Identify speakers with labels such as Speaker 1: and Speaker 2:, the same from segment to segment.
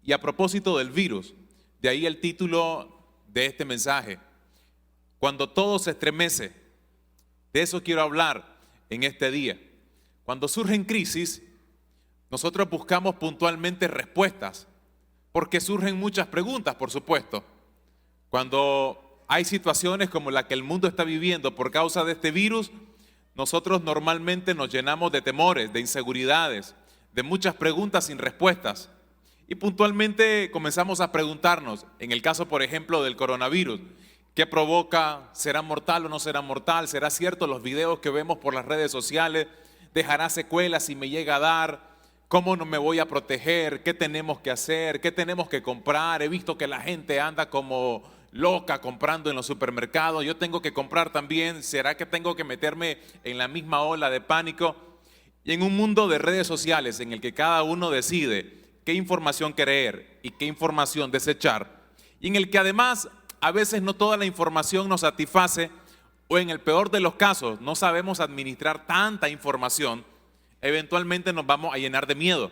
Speaker 1: Y a propósito del virus, de ahí el título de este mensaje, cuando todo se estremece. De eso quiero hablar en este día. Cuando surgen crisis, nosotros buscamos puntualmente respuestas, porque surgen muchas preguntas, por supuesto. Cuando hay situaciones como la que el mundo está viviendo por causa de este virus, nosotros normalmente nos llenamos de temores, de inseguridades, de muchas preguntas sin respuestas. Y puntualmente comenzamos a preguntarnos, en el caso, por ejemplo, del coronavirus, ¿qué provoca? ¿Será mortal o no será mortal? ¿Será cierto los videos que vemos por las redes sociales? ¿Dejará secuelas si me llega a dar? ¿Cómo no me voy a proteger? ¿Qué tenemos que hacer? ¿Qué tenemos que comprar? He visto que la gente anda como loca comprando en los supermercados. Yo tengo que comprar también. ¿Será que tengo que meterme en la misma ola de pánico? Y en un mundo de redes sociales en el que cada uno decide qué información creer y qué información desechar, y en el que además a veces no toda la información nos satisface, o en el peor de los casos no sabemos administrar tanta información, eventualmente nos vamos a llenar de miedo,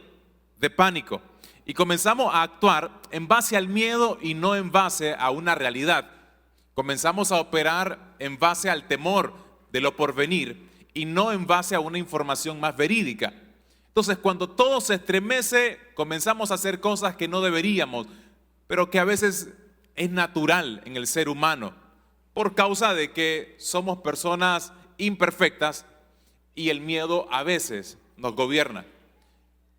Speaker 1: de pánico, y comenzamos a actuar en base al miedo y no en base a una realidad. Comenzamos a operar en base al temor de lo porvenir y no en base a una información más verídica. Entonces, cuando todo se estremece, comenzamos a hacer cosas que no deberíamos, pero que a veces es natural en el ser humano, por causa de que somos personas imperfectas y el miedo a veces nos gobierna.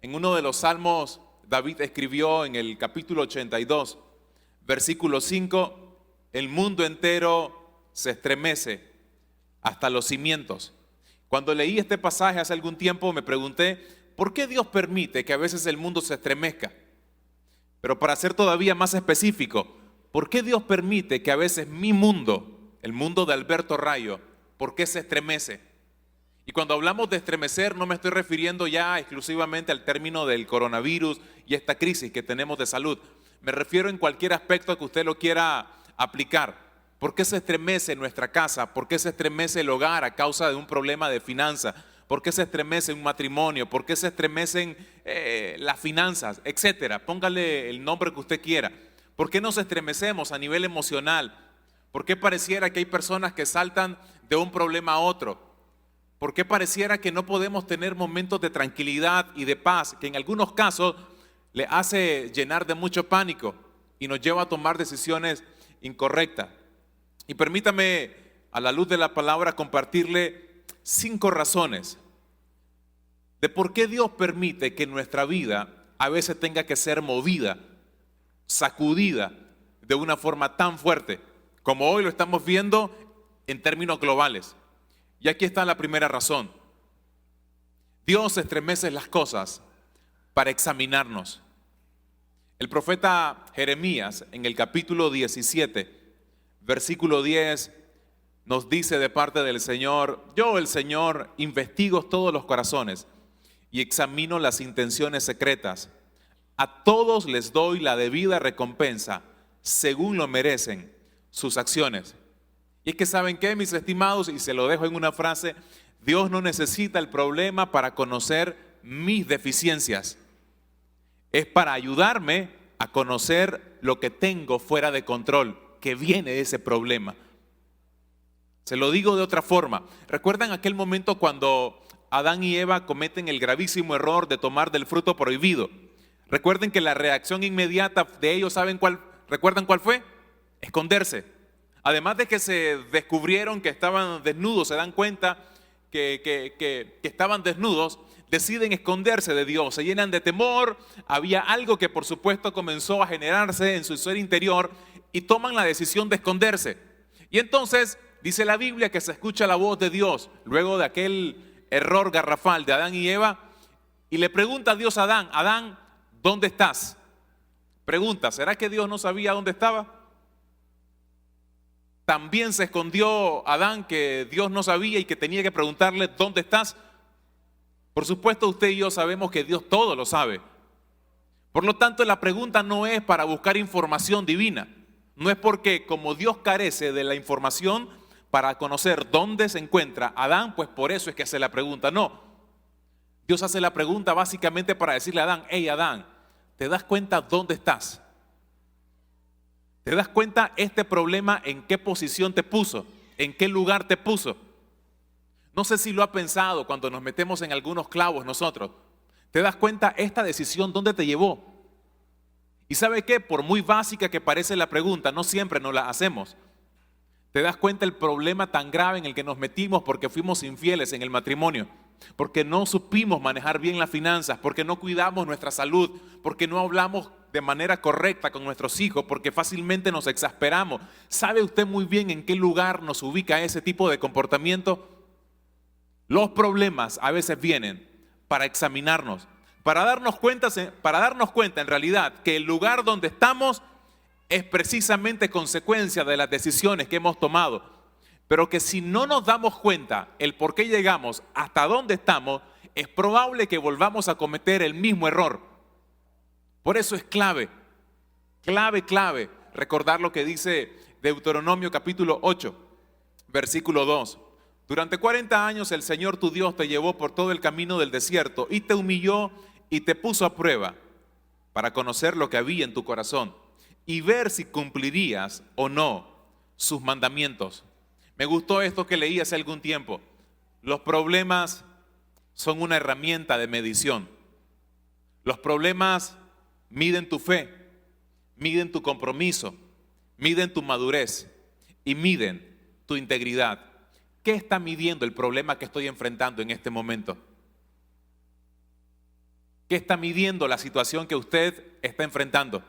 Speaker 1: En uno de los salmos, David escribió en el capítulo 82, versículo 5, el mundo entero se estremece hasta los cimientos. Cuando leí este pasaje hace algún tiempo me pregunté, ¿por qué Dios permite que a veces el mundo se estremezca? Pero para ser todavía más específico, ¿por qué Dios permite que a veces mi mundo, el mundo de Alberto Rayo, por qué se estremece? Y cuando hablamos de estremecer no me estoy refiriendo ya exclusivamente al término del coronavirus y esta crisis que tenemos de salud. Me refiero en cualquier aspecto que usted lo quiera aplicar. ¿Por qué se estremece nuestra casa? ¿Por qué se estremece el hogar a causa de un problema de finanzas? ¿Por qué se estremece un matrimonio? ¿Por qué se estremecen las finanzas? Etcétera. Póngale el nombre que usted quiera. ¿Por qué nos estremecemos a nivel emocional? ¿Por qué pareciera que hay personas que saltan de un problema a otro? ¿Por qué pareciera que no podemos tener momentos de tranquilidad y de paz, que en algunos casos le hace llenar de mucho pánico y nos lleva a tomar decisiones incorrectas? Y permítame, a la luz de la palabra, compartirle 5 razones de por qué Dios permite que nuestra vida a veces tenga que ser movida, sacudida de una forma tan fuerte como hoy lo estamos viendo en términos globales. Y aquí está la primera razón. Dios estremece las cosas para examinarnos. El profeta Jeremías en el capítulo 17, versículo 10, nos dice de parte del Señor, yo el Señor investigo todos los corazones y examino las intenciones secretas. A todos les doy la debida recompensa según lo merecen sus acciones. Y es que ¿saben qué, mis estimados? Y se lo dejo en una frase, Dios no necesita el problema para conocer mis deficiencias. Es para ayudarme a conocer lo que tengo fuera de control, que viene de ese problema. Se lo digo de otra forma. ¿Recuerdan aquel momento cuando Adán y Eva cometen el gravísimo error de tomar del fruto prohibido? Recuerden que la reacción inmediata de ellos, ¿recuerdan cuál fue? Esconderse. Además de que se descubrieron que estaban desnudos, se dan cuenta que estaban desnudos, deciden esconderse de Dios, se llenan de temor. Había algo que por supuesto comenzó a generarse en su ser interior y toman la decisión de esconderse. Y entonces dice la Biblia que se escucha la voz de Dios luego de aquel error garrafal de Adán y Eva, y le pregunta a Dios a Adán, Adán, ¿dónde estás? Pregunta, ¿será que Dios no sabía dónde estaba? También se escondió Adán, que Dios no sabía y que tenía que preguntarle, ¿dónde estás? Por supuesto, usted y yo sabemos que Dios todo lo sabe. Por lo tanto, la pregunta no es para buscar información divina. No es porque como Dios carece de la información para conocer dónde se encuentra Adán, pues por eso es que hace la pregunta. No, Dios hace la pregunta básicamente para decirle a Adán, hey Adán, ¿te das cuenta dónde estás? ¿Te das cuenta este problema en qué posición te puso? ¿En qué lugar te puso? No sé si lo ha pensado cuando nos metemos en algunos clavos nosotros. ¿Te das cuenta esta decisión dónde te llevó? Y ¿sabe qué? Por muy básica que parece la pregunta, no siempre nos la hacemos. ¿Te das cuenta el problema tan grave en el que nos metimos porque fuimos infieles en el matrimonio? Porque no supimos manejar bien las finanzas, porque no cuidamos nuestra salud, porque no hablamos de manera correcta con nuestros hijos, porque fácilmente nos exasperamos. ¿Sabe usted muy bien en qué lugar nos ubica ese tipo de comportamiento? Los problemas a veces vienen para examinarnos, para darnos cuenta en realidad que el lugar donde estamos es precisamente consecuencia de las decisiones que hemos tomado. Pero que si no nos damos cuenta el por qué llegamos hasta dónde estamos, es probable que volvamos a cometer el mismo error. Por eso es clave recordar lo que dice Deuteronomio capítulo 8, versículo 2. Durante 40 años el Señor tu Dios te llevó por todo el camino del desierto y te humilló y te puso a prueba para conocer lo que había en tu corazón y ver si cumplirías o no sus mandamientos. Me gustó esto que leí hace algún tiempo. Los problemas son una herramienta de medición. Los problemas miden tu fe, miden tu compromiso, miden tu madurez y miden tu integridad. ¿Qué está midiendo el problema que estoy enfrentando en este momento? ¿Qué está midiendo la situación que usted está enfrentando?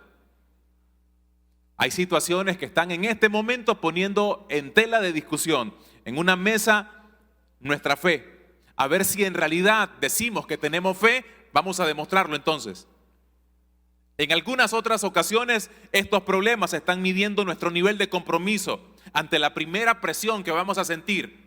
Speaker 1: Hay situaciones que están en este momento poniendo en tela de discusión, en una mesa, nuestra fe. A ver si en realidad decimos que tenemos fe, vamos a demostrarlo entonces. En algunas otras ocasiones, estos problemas están midiendo nuestro nivel de compromiso ante la primera presión que vamos a sentir.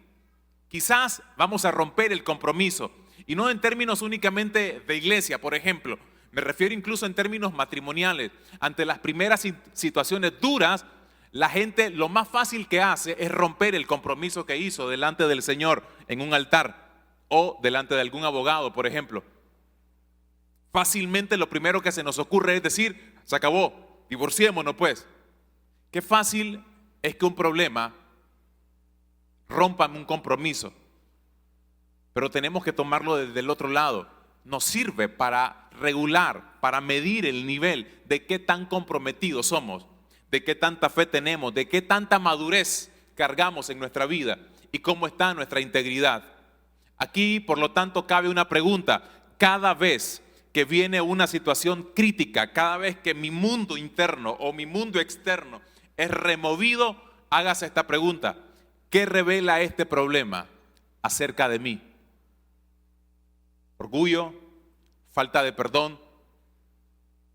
Speaker 1: Quizás vamos a romper el compromiso, y no en términos únicamente de iglesia, por ejemplo. Me refiero incluso en términos matrimoniales. Ante las primeras situaciones duras, la gente lo más fácil que hace es romper el compromiso que hizo delante del Señor en un altar o delante de algún abogado, por ejemplo. Fácilmente lo primero que se nos ocurre es decir, se acabó, divorciémonos pues. Qué fácil es que un problema rompa un compromiso, pero tenemos que tomarlo desde el otro lado. Nos sirve para regular, para medir el nivel de qué tan comprometidos somos, de qué tanta fe tenemos, de qué tanta madurez cargamos en nuestra vida y cómo está nuestra integridad. Aquí, por lo tanto, cabe una pregunta. Cada vez que viene una situación crítica, cada vez que mi mundo interno o mi mundo externo es removido, hágase esta pregunta. ¿Qué revela este problema acerca de mí? Orgullo, falta de perdón,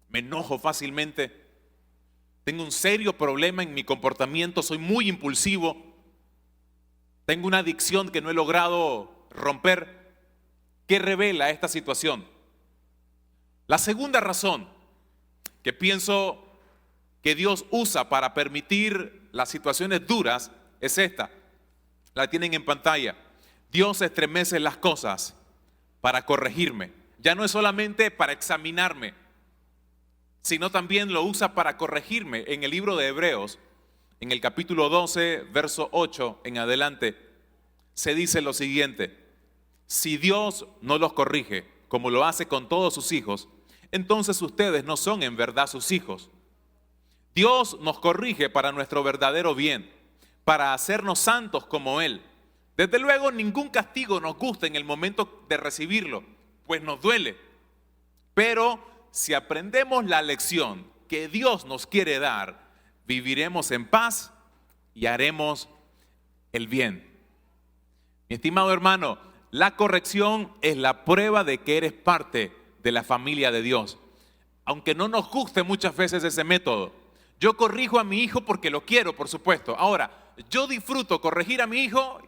Speaker 1: me enojo fácilmente, tengo un serio problema en mi comportamiento, soy muy impulsivo, tengo una adicción que no he logrado romper. ¿Qué revela esta situación? La segunda razón que pienso que Dios usa para permitir las situaciones duras es esta. La tienen en pantalla. Dios estremece las cosas para corregirme. Ya no es solamente para examinarme, sino también lo usa para corregirme. En el libro de Hebreos, en el capítulo 12, verso 8 en adelante, se dice lo siguiente: si Dios no los corrige, como lo hace con todos sus hijos, entonces ustedes no son en verdad sus hijos. Dios nos corrige para nuestro verdadero bien, para hacernos santos como Él. Desde luego, ningún castigo nos gusta en el momento de recibirlo, pues nos duele. Pero si aprendemos la lección que Dios nos quiere dar, viviremos en paz y haremos el bien. Mi estimado hermano, la corrección es la prueba de que eres parte de la familia de Dios. Aunque no nos guste muchas veces ese método. Yo corrijo a mi hijo porque lo quiero, por supuesto. Ahora, yo disfruto corregir a mi hijo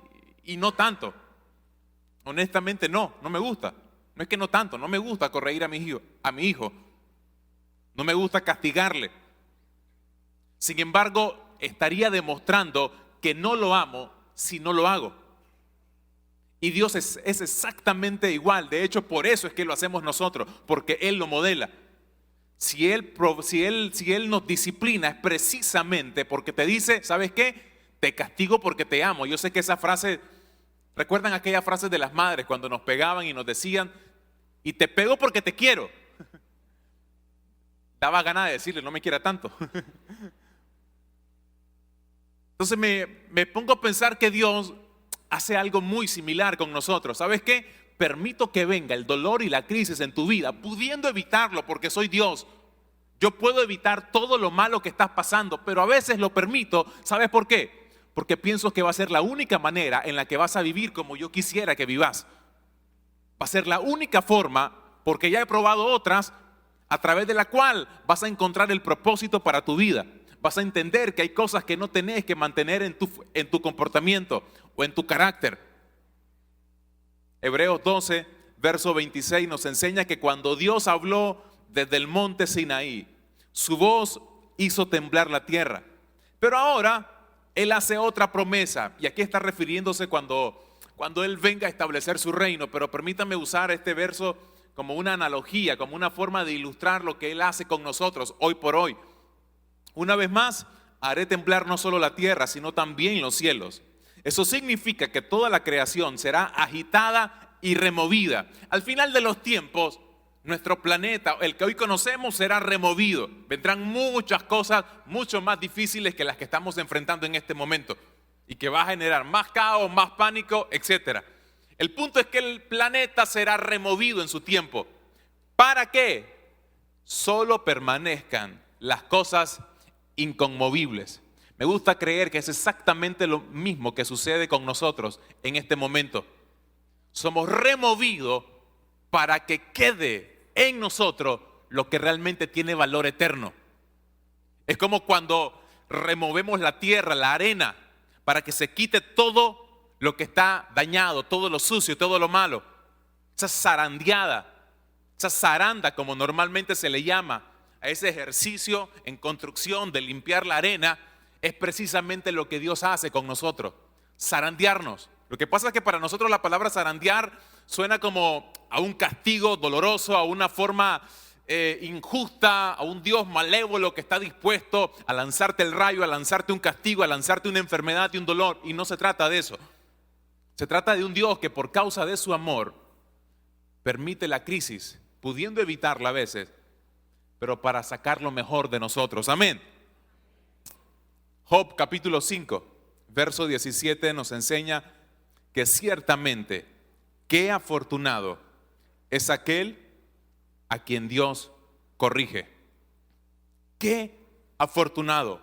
Speaker 1: y no tanto. Honestamente no me gusta. No es que no tanto, no me gusta corregir a mi hijo. No me gusta castigarle. Sin embargo, estaría demostrando que no lo amo si no lo hago. Y Dios es exactamente igual. De hecho, por eso es que lo hacemos nosotros, porque Él lo modela. Si Él nos disciplina es precisamente porque te dice, ¿sabes qué? Te castigo porque te amo. Yo sé que esa frase, ¿recuerdan aquellas frases de las madres cuando nos pegaban y nos decían, y te pego porque te quiero? Daba ganas de decirle, no me quiera tanto. Entonces me pongo a pensar que Dios hace algo muy similar con nosotros. ¿Sabes qué? Permito que venga el dolor y la crisis en tu vida, pudiendo evitarlo porque soy Dios. Yo puedo evitar todo lo malo que estás pasando, pero a veces lo permito. ¿Sabes por qué? Porque pienso que va a ser la única manera en la que vas a vivir como yo quisiera que vivas. Va a ser la única forma, porque ya he probado otras, a través de la cual vas a encontrar el propósito para tu vida. Vas a entender que hay cosas que no tenés que mantener en tu comportamiento o en tu carácter. Hebreos 12, verso 26 nos enseña que cuando Dios habló desde el monte Sinaí, su voz hizo temblar la tierra. Pero ahora Él hace otra promesa, y aquí está refiriéndose cuando Él venga a establecer su reino. Pero permítame usar este verso como una analogía, como una forma de ilustrar lo que Él hace con nosotros hoy por hoy. Una vez más, haré temblar no solo la tierra, sino también los cielos. Eso significa que toda la creación será agitada y removida. Al final de los tiempos, nuestro planeta, el que hoy conocemos, será removido. Vendrán muchas cosas mucho más difíciles que las que estamos enfrentando en este momento y que va a generar más caos, más pánico, etc. El punto es que el planeta será removido en su tiempo. ¿Para qué? Solo permanezcan las cosas inconmovibles. Me gusta creer que es exactamente lo mismo que sucede con nosotros en este momento. Somos removidos para que quede en nosotros lo que realmente tiene valor eterno. Es como cuando removemos la tierra, la arena, para que se quite todo lo que está dañado, todo lo sucio, todo lo malo. Esa zarandeada, esa zaranda, como normalmente se le llama a ese ejercicio en construcción de limpiar la arena, es precisamente lo que Dios hace con nosotros, zarandearnos. Lo que pasa es que para nosotros la palabra zarandear suena como a un castigo doloroso, a una forma injusta, a un Dios malévolo que está dispuesto a lanzarte el rayo, a lanzarte un castigo, a lanzarte una enfermedad y un dolor. Y no se trata de eso. Se trata de un Dios que por causa de su amor permite la crisis, pudiendo evitarla a veces, pero para sacar lo mejor de nosotros. Amén. Job capítulo 5, verso 17 nos enseña que ciertamente qué afortunado es aquel a quien Dios corrige. Qué afortunado,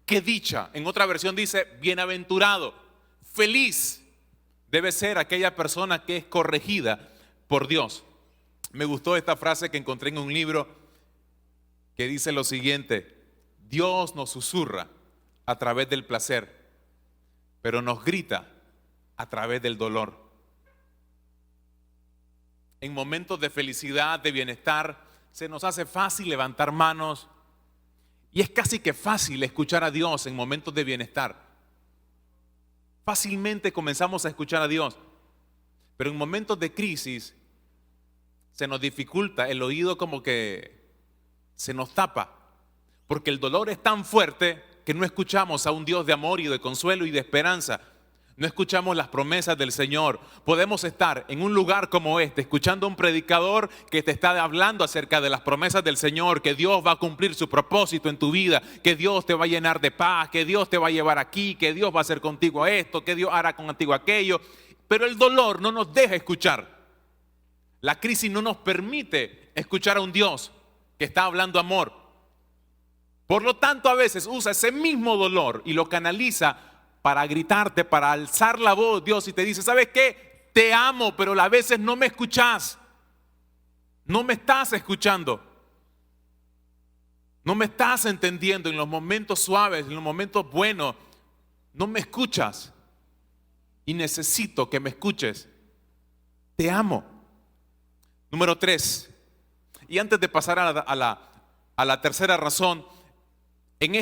Speaker 1: qué dicha. En otra versión dice bienaventurado, feliz debe ser aquella persona que es corregida por Dios. Me gustó esta frase que encontré en un libro que dice lo siguiente: Dios nos susurra a través del placer, pero nos grita a través del dolor. En momentos de felicidad, de bienestar, se nos hace fácil levantar manos y es casi que fácil escuchar a Dios en momentos de bienestar. Fácilmente comenzamos a escuchar a Dios, pero en momentos de crisis se nos dificulta, el oído como que se nos tapa, porque el dolor es tan fuerte que no escuchamos a un Dios de amor y de consuelo y de esperanza. No escuchamos las promesas del Señor. Podemos estar en un lugar como este, escuchando a un predicador que te está hablando acerca de las promesas del Señor, que Dios va a cumplir su propósito en tu vida, que Dios te va a llenar de paz, que Dios te va a llevar aquí, que Dios va a hacer contigo esto, que Dios hará contigo aquello. Pero el dolor no nos deja escuchar. La crisis no nos permite escuchar a un Dios que está hablando amor. Por lo tanto, a veces usa ese mismo dolor y lo canaliza para gritarte, para alzar la voz, Dios, y te dice: ¿sabes qué? Te amo, pero a veces no me escuchas. No me estás escuchando. No me estás entendiendo en los momentos suaves, en los momentos buenos. No me escuchas. Y necesito que me escuches. Te amo. Número 3. Y antes de pasar a la tercera razón, en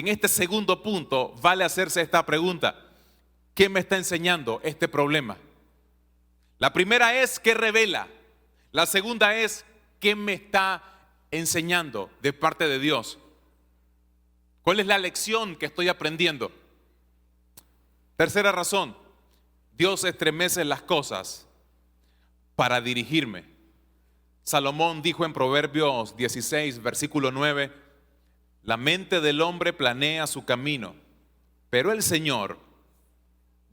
Speaker 1: este segundo punto vale hacerse esta pregunta: ¿qué me está enseñando este problema? La primera es: ¿qué revela? La segunda es: ¿qué me está enseñando de parte de Dios? ¿Cuál es la lección que estoy aprendiendo? Tercera razón, Dios estremece las cosas para dirigirme. Salomón dijo en Proverbios 16, versículo 9, la mente del hombre planea su camino, pero el Señor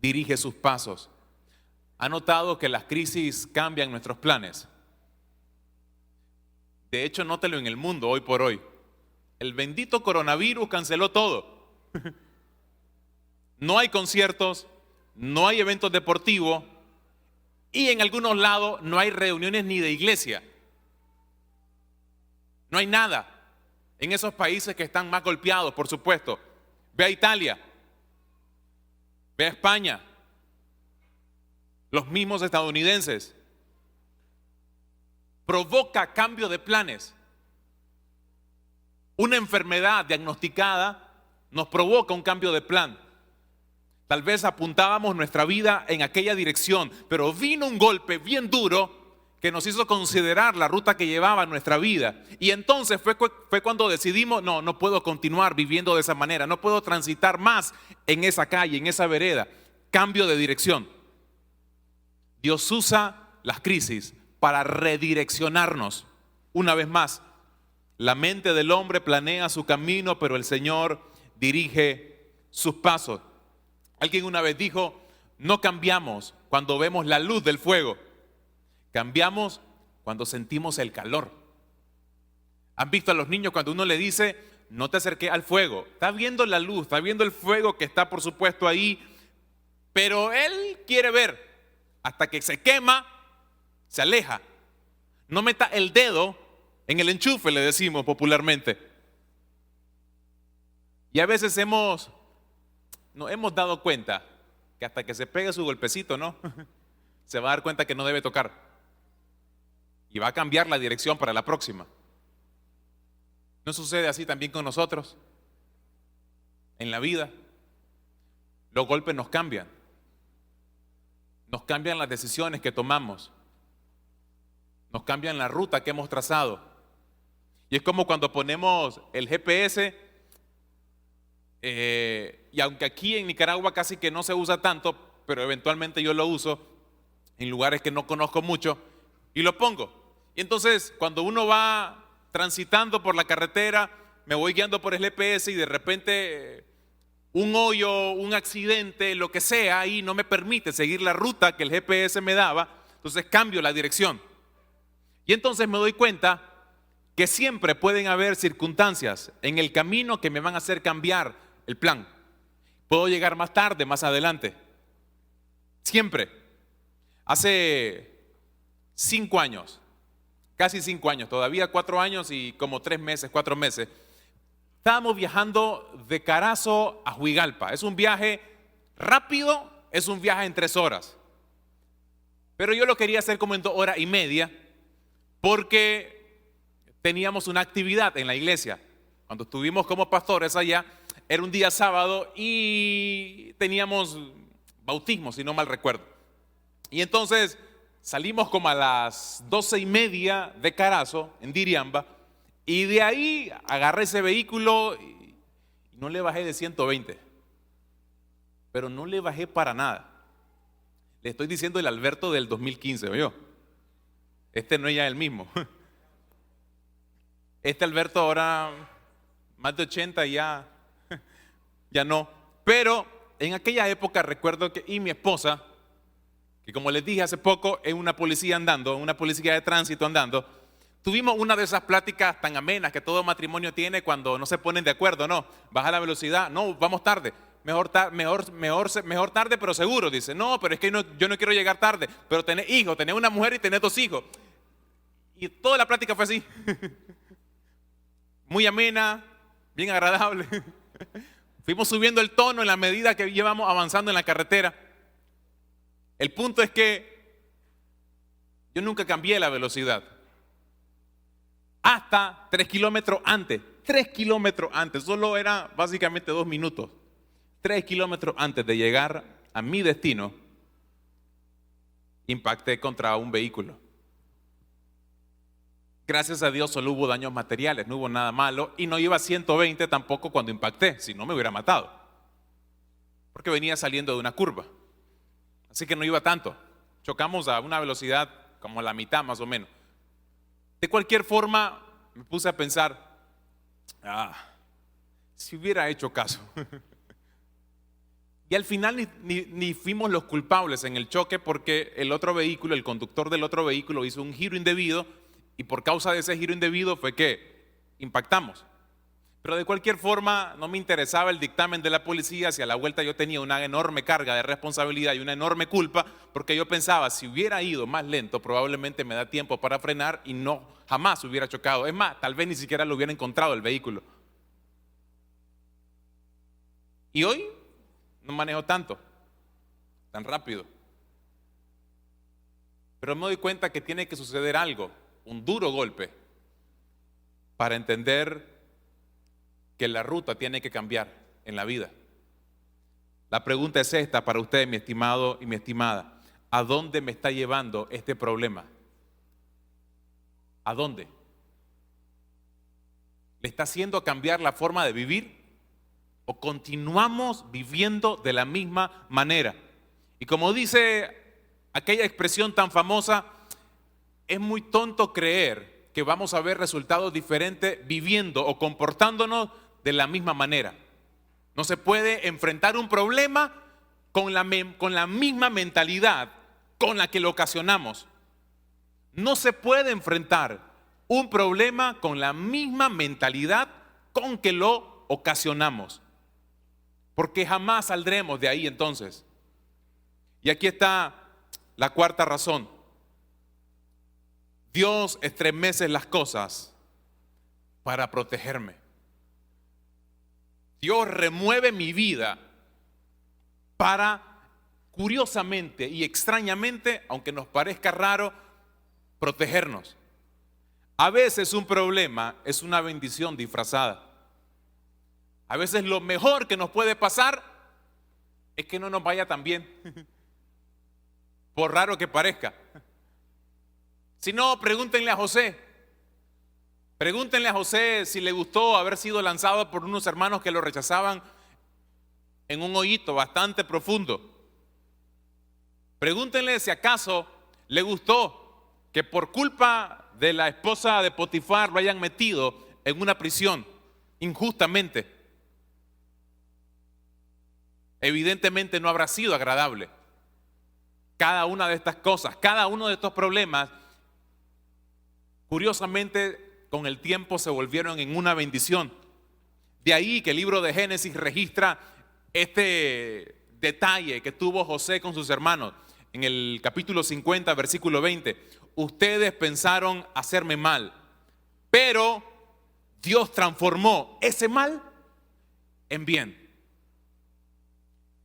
Speaker 1: dirige sus pasos. ¿Ha notado que las crisis cambian nuestros planes? De hecho, nótelo en el mundo hoy por hoy. El bendito coronavirus canceló todo. No hay conciertos, no hay eventos deportivos y en algunos lados no hay reuniones ni de iglesia. No hay nada en esos países que están más golpeados, por supuesto. Ve a Italia, ve a España, los mismos estadounidenses. Provoca cambio de planes. Una enfermedad diagnosticada nos provoca un cambio de plan. Tal vez apuntábamos nuestra vida en aquella dirección, pero vino un golpe bien duro que nos hizo considerar la ruta que llevaba nuestra vida. Y entonces fue cuando decidimos, no puedo continuar viviendo de esa manera, no puedo transitar más en esa calle, en esa vereda. Cambio de dirección. Dios usa las crisis para redireccionarnos. Una vez más, la mente del hombre planea su camino, pero el Señor dirige sus pasos. Alguien una vez dijo, no cambiamos cuando vemos la luz del fuego, cambiamos cuando sentimos el calor. ¿Han visto a los niños cuando uno le dice, no te acerques al fuego? Está viendo la luz, está viendo el fuego que está por supuesto ahí, pero él quiere ver. Hasta que se quema, se aleja. No meta el dedo en el enchufe, le decimos popularmente. Y a veces nos hemos dado cuenta que hasta que se pegue su golpecito, ¿no? Se va a dar cuenta que no debe tocar. Y va a cambiar la dirección para la próxima. ¿No sucede así también con nosotros? En la vida, los golpes nos cambian. Nos cambian las decisiones que tomamos. Nos cambian la ruta que hemos trazado. Y es como cuando ponemos el GPS, y aunque aquí en Nicaragua casi que no se usa tanto, pero eventualmente yo lo uso en lugares que no conozco mucho, y lo pongo. Y entonces cuando uno va transitando por la carretera, me voy guiando por el GPS y de repente un hoyo, un accidente, lo que sea, ahí no me permite seguir la ruta que el GPS me daba, entonces cambio la dirección. Y entonces me doy cuenta que siempre pueden haber circunstancias en el camino que me van a hacer cambiar el plan. Puedo llegar más tarde, más adelante. Siempre. Hace 5 años, casi 5 años, todavía 4 años y como 3 meses, 4 meses, estábamos viajando de Carazo a Huigalpa. Es un viaje rápido, es un viaje en 3 horas. Pero yo lo quería hacer como en 2 horas y media porque teníamos una actividad en la iglesia. Cuando estuvimos como pastores allá, era un día sábado y teníamos bautismo, si no mal recuerdo. Y entonces salimos como a las 12:30 de Carazo, en Diriamba, y de ahí agarré ese vehículo y no le bajé de 120. Pero no le bajé para nada. Le estoy diciendo el Alberto del 2015, ¿oyó? Este no es ya el mismo. Este Alberto ahora más de 80 ya no. Pero en aquella época recuerdo que mi esposa, que como les dije hace poco, es una policía andando, una policía de tránsito andando, tuvimos una de esas pláticas tan amenas que todo matrimonio tiene cuando no se ponen de acuerdo, no, baja la velocidad, no, vamos tarde, mejor tarde pero seguro, dice, no, pero es que yo no quiero llegar tarde, pero tenés hijos, tenés una mujer y tenés 2 hijos. Y toda la plática fue así, muy amena, bien agradable. Fuimos subiendo el tono en la medida que íbamos avanzando en la carretera. El punto es que yo nunca cambié la velocidad. Hasta 3 kilómetros antes. 3 kilómetros antes. Solo era básicamente 2 minutos. 3 kilómetros antes de llegar a mi destino, impacté contra un vehículo. Gracias a Dios solo hubo daños materiales, no hubo nada malo, y no iba a 120 tampoco cuando impacté, si no me hubiera matado, porque venía saliendo de una curva, así que no iba tanto. Chocamos a una velocidad como la mitad más o menos. De cualquier forma, me puse a pensar, si hubiera hecho caso. Y al final ni fuimos los culpables en el choque, porque el otro vehículo, el conductor del otro vehículo hizo un giro indebido, y por causa de ese giro indebido fue que impactamos. Pero de cualquier forma no me interesaba el dictamen de la policía, si a la vuelta yo tenía una enorme carga de responsabilidad y una enorme culpa, porque yo pensaba, si hubiera ido más lento probablemente me da tiempo para frenar y no, jamás hubiera chocado. Es más, tal vez ni siquiera lo hubiera encontrado el vehículo. Y hoy no manejo tanto, tan rápido. Pero me doy cuenta que tiene que suceder algo, un duro golpe, para entender que la ruta tiene que cambiar en la vida. La pregunta es esta para usted, mi estimado y mi estimada: ¿a dónde me está llevando este problema? ¿A dónde? ¿Le está haciendo cambiar la forma de vivir? ¿O continuamos viviendo de la misma manera? Y como dice aquella expresión tan famosa, es muy tonto creer que vamos a ver resultados diferentes viviendo o comportándonos de la misma manera. No se puede enfrentar un problema con la misma mentalidad con la que lo ocasionamos. No se puede enfrentar un problema con la misma mentalidad con que lo ocasionamos, porque jamás saldremos de ahí entonces. Y aquí está la cuarta razón. Dios estremece las cosas para protegerme. Dios remueve mi vida para, curiosamente y extrañamente, aunque nos parezca raro, protegernos. A veces un problema es una bendición disfrazada. A veces lo mejor que nos puede pasar es que no nos vaya tan bien, por raro que parezca. Si no, pregúntenle a José. Pregúntenle a José si le gustó haber sido lanzado por unos hermanos que lo rechazaban en un hoyito bastante profundo. Pregúntenle si acaso le gustó que por culpa de la esposa de Potifar lo hayan metido en una prisión injustamente. Evidentemente no habrá sido agradable. Cada una de estas cosas, cada uno de estos problemas, curiosamente, con el tiempo se volvieron en una bendición. De ahí que el libro de Génesis registra este detalle que tuvo José con sus hermanos. En el capítulo 50, versículo 20: ustedes pensaron hacerme mal, pero Dios transformó ese mal en bien.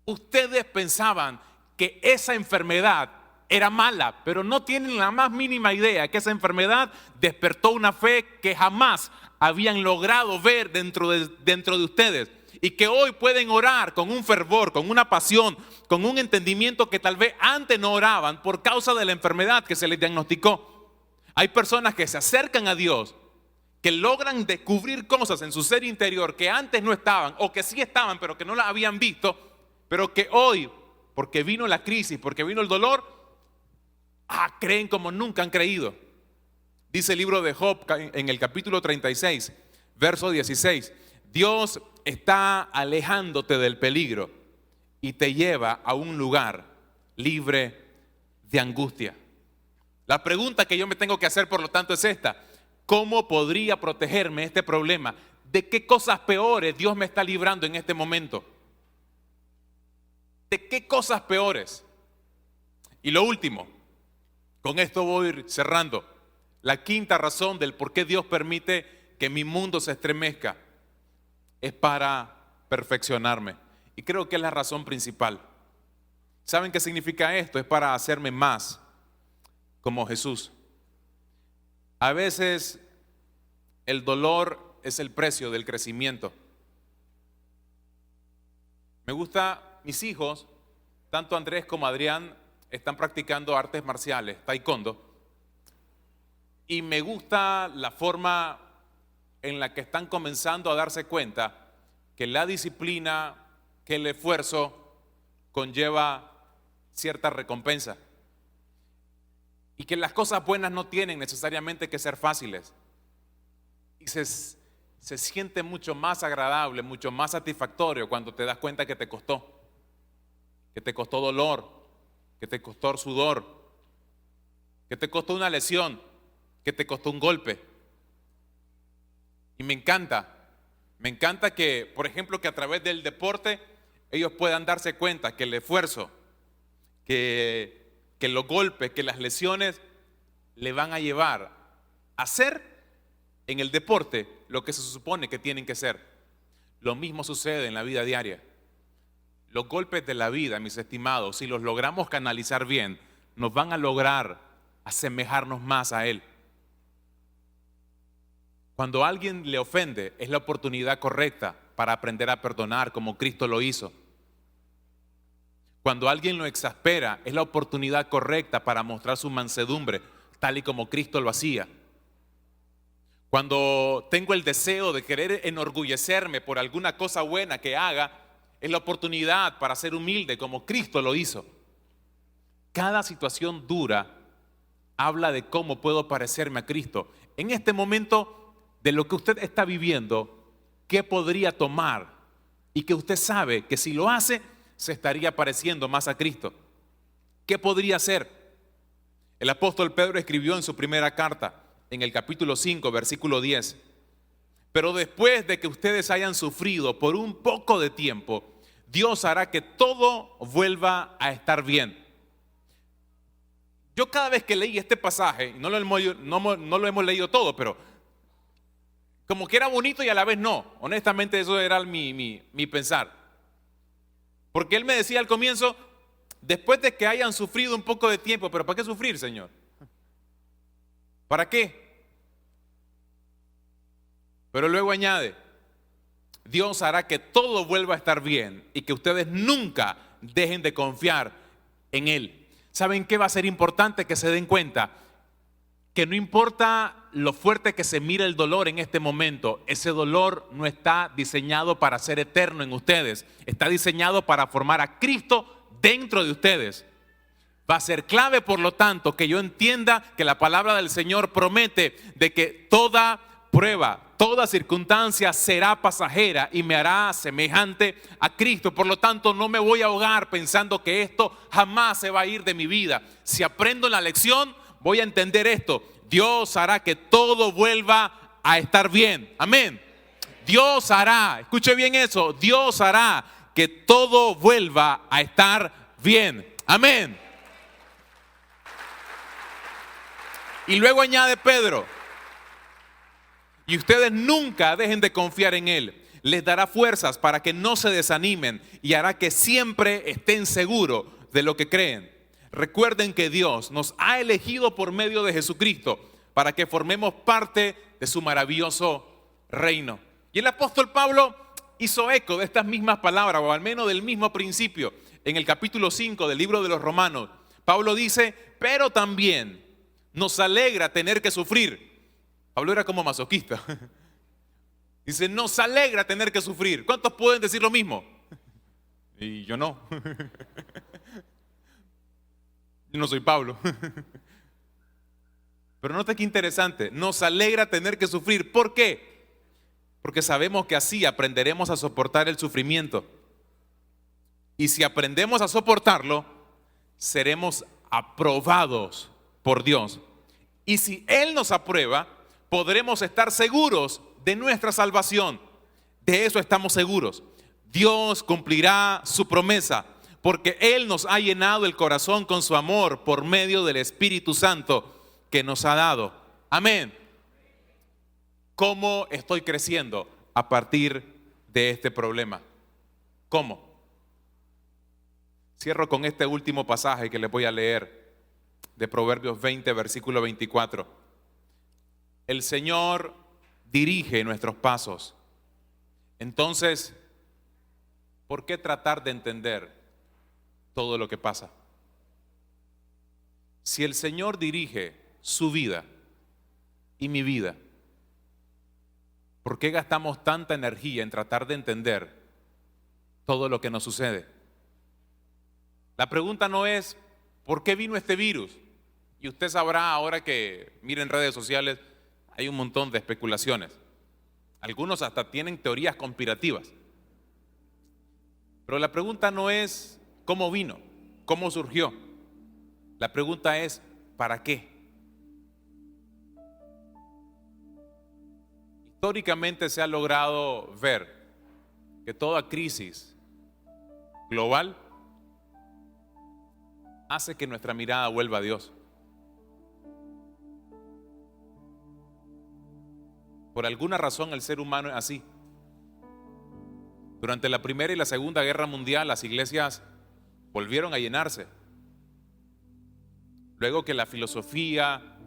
Speaker 1: Ustedes pensaban que esa enfermedad era mala, pero no tienen la más mínima idea que esa enfermedad despertó una fe que jamás habían logrado ver dentro de ustedes, y que hoy pueden orar con un fervor, con una pasión, con un entendimiento que tal vez antes no oraban por causa de la enfermedad que se les diagnosticó. Hay personas que se acercan a Dios, que logran descubrir cosas en su ser interior que antes no estaban, o que sí estaban pero que no las habían visto, pero que hoy, porque vino la crisis, porque vino el dolor, creen como nunca han creído. Dice el libro de Job en el capítulo 36, verso 16: Dios está alejándote del peligro y te lleva a un lugar libre de angustia. La pregunta que yo me tengo que hacer, por lo tanto, es esta: ¿cómo podría protegerme este problema? ¿De qué cosas peores Dios me está librando en este momento? ¿De qué cosas peores? Y lo último, con esto voy a ir cerrando. La quinta razón del por qué Dios permite que mi mundo se estremezca es para perfeccionarme. Y creo que es la razón principal. ¿Saben qué significa esto? Es para hacerme más como Jesús. A veces el dolor es el precio del crecimiento. Me gusta, mis hijos, tanto Andrés como Adrián, están practicando artes marciales, taekwondo. Y me gusta la forma en la que están comenzando a darse cuenta que la disciplina, que el esfuerzo conlleva cierta recompensa. Y que las cosas buenas no tienen necesariamente que ser fáciles. Y se siente mucho más agradable, mucho más satisfactorio cuando te das cuenta que te costó dolor, que te costó sudor, que te costó una lesión, que te costó un golpe. Y me encanta que, por ejemplo, que a través del deporte ellos puedan darse cuenta que el esfuerzo, que los golpes, que las lesiones le van a llevar a hacer en el deporte lo que se supone que tienen que ser. Lo mismo sucede en la vida diaria. Los golpes de la vida, mis estimados, si los logramos canalizar bien, nos van a lograr asemejarnos más a Él. Cuando alguien le ofende, es la oportunidad correcta para aprender a perdonar como Cristo lo hizo. Cuando alguien lo exaspera, es la oportunidad correcta para mostrar su mansedumbre, tal y como Cristo lo hacía. Cuando tengo el deseo de querer enorgullecerme por alguna cosa buena que haga, es la oportunidad para ser humilde como Cristo lo hizo. Cada situación dura habla de cómo puedo parecerme a Cristo. En este momento, de lo que usted está viviendo, ¿qué podría tomar? Y que usted sabe que si lo hace, se estaría pareciendo más a Cristo. ¿Qué podría hacer? El apóstol Pedro escribió en su primera carta, en el capítulo 5, versículo 10. Pero después de que ustedes hayan sufrido por un poco de tiempo, Dios hará que todo vuelva a estar bien. Yo cada vez que leí este pasaje, no lo hemos leído todo, pero como que era bonito y a la vez no. Honestamente eso era mi pensar. Porque él me decía al comienzo, después de que hayan sufrido un poco de tiempo, pero ¿para qué sufrir, Señor? ¿Para qué? Pero luego añade, Dios hará que todo vuelva a estar bien y que ustedes nunca dejen de confiar en Él. ¿Saben qué va a ser importante que se den cuenta? Que no importa lo fuerte que se mire el dolor en este momento, ese dolor no está diseñado para ser eterno en ustedes, está diseñado para formar a Cristo dentro de ustedes. Va a ser clave, por lo tanto, que yo entienda que la palabra del Señor promete de que toda prueba, toda circunstancia será pasajera y me hará semejante a Cristo. Por lo tanto, no me voy a ahogar pensando que esto jamás se va a ir de mi vida. Si aprendo la lección, voy a entender esto. Dios hará que todo vuelva a estar bien. Amén. Dios hará, escuche bien eso, Dios hará que todo vuelva a estar bien. Amén. Y luego añade Pedro, y ustedes nunca dejen de confiar en Él. Les dará fuerzas para que no se desanimen y hará que siempre estén seguros de lo que creen. Recuerden que Dios nos ha elegido por medio de Jesucristo para que formemos parte de su maravilloso reino. Y el apóstol Pablo hizo eco de estas mismas palabras, o al menos del mismo principio. En el capítulo 5 del libro de los Romanos, Pablo dice, pero también nos alegra tener que sufrir. Pablo era como masoquista. Dice, nos alegra tener que sufrir. ¿Cuántos pueden decir lo mismo? Y yo no. Yo no soy Pablo. Pero nota qué interesante. Nos alegra tener que sufrir. ¿Por qué? Porque sabemos que así aprenderemos a soportar el sufrimiento. Y si aprendemos a soportarlo, seremos aprobados por Dios. Y si Él nos aprueba, podremos estar seguros de nuestra salvación. De eso estamos seguros. Dios cumplirá su promesa, porque Él nos ha llenado el corazón con su amor por medio del Espíritu Santo que nos ha dado. Amén. ¿Cómo estoy creciendo a partir de este problema? ¿Cómo? Cierro con este último pasaje que les voy a leer de Proverbios 20, versículo 24. El Señor dirige nuestros pasos. Entonces, ¿por qué tratar de entender todo lo que pasa? Si el Señor dirige su vida, y mi vida? ¿Por qué gastamos tanta energía en tratar de entender todo lo que nos sucede? La pregunta no es ¿por qué vino este virus? Y usted sabrá ahora que miren redes sociales, hay un montón de especulaciones. Algunos hasta tienen teorías conspirativas. Pero la pregunta no es cómo vino, cómo surgió. La pregunta es ¿para qué? Históricamente se ha logrado ver que toda crisis global hace que nuestra mirada vuelva a Dios. Por alguna razón el ser humano es así. Durante la Primera y la Segunda Guerra Mundial las iglesias volvieron a llenarse. Luego que la filosofía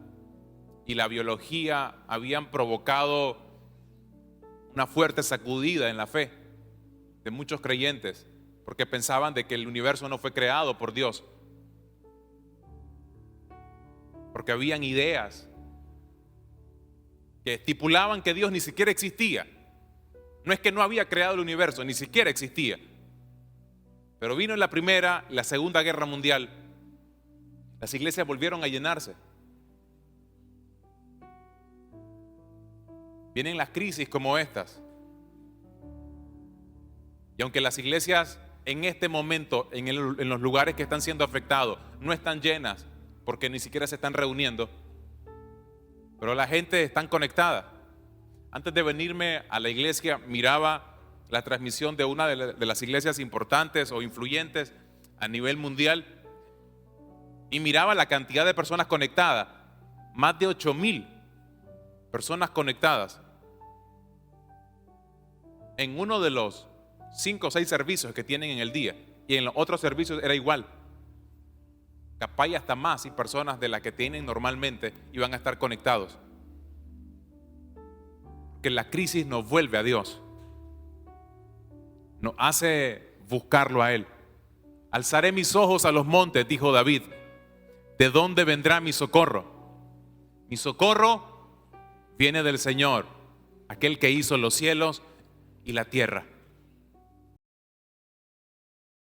Speaker 1: y la biología habían provocado una fuerte sacudida en la fe de muchos creyentes, porque pensaban de que el universo no fue creado por Dios, porque habían ideas que estipulaban que Dios ni siquiera existía. No es que no había creado el universo, ni siquiera existía. Pero vino la Primera, la Segunda Guerra Mundial, las iglesias volvieron a llenarse. Vienen las crisis como estas. Y aunque las iglesias en este momento, en los lugares que están siendo afectados, no están llenas, porque ni siquiera se están reuniendo, pero la gente está conectada. Antes de venirme a la iglesia, miraba la transmisión de una de las iglesias importantes o influyentes a nivel mundial y miraba la cantidad de personas conectadas, más de 8,000 personas conectadas en uno de los 5 o 6 servicios que tienen en el día, y en los otros servicios era igual. Capaz y hasta más y personas de las que tienen normalmente iban a estar conectados. Que la crisis nos vuelve a Dios, nos hace buscarlo a Él. Alzaré mis ojos a los montes, dijo David. ¿De dónde vendrá mi socorro? Mi socorro viene del Señor, aquel que hizo los cielos y la tierra.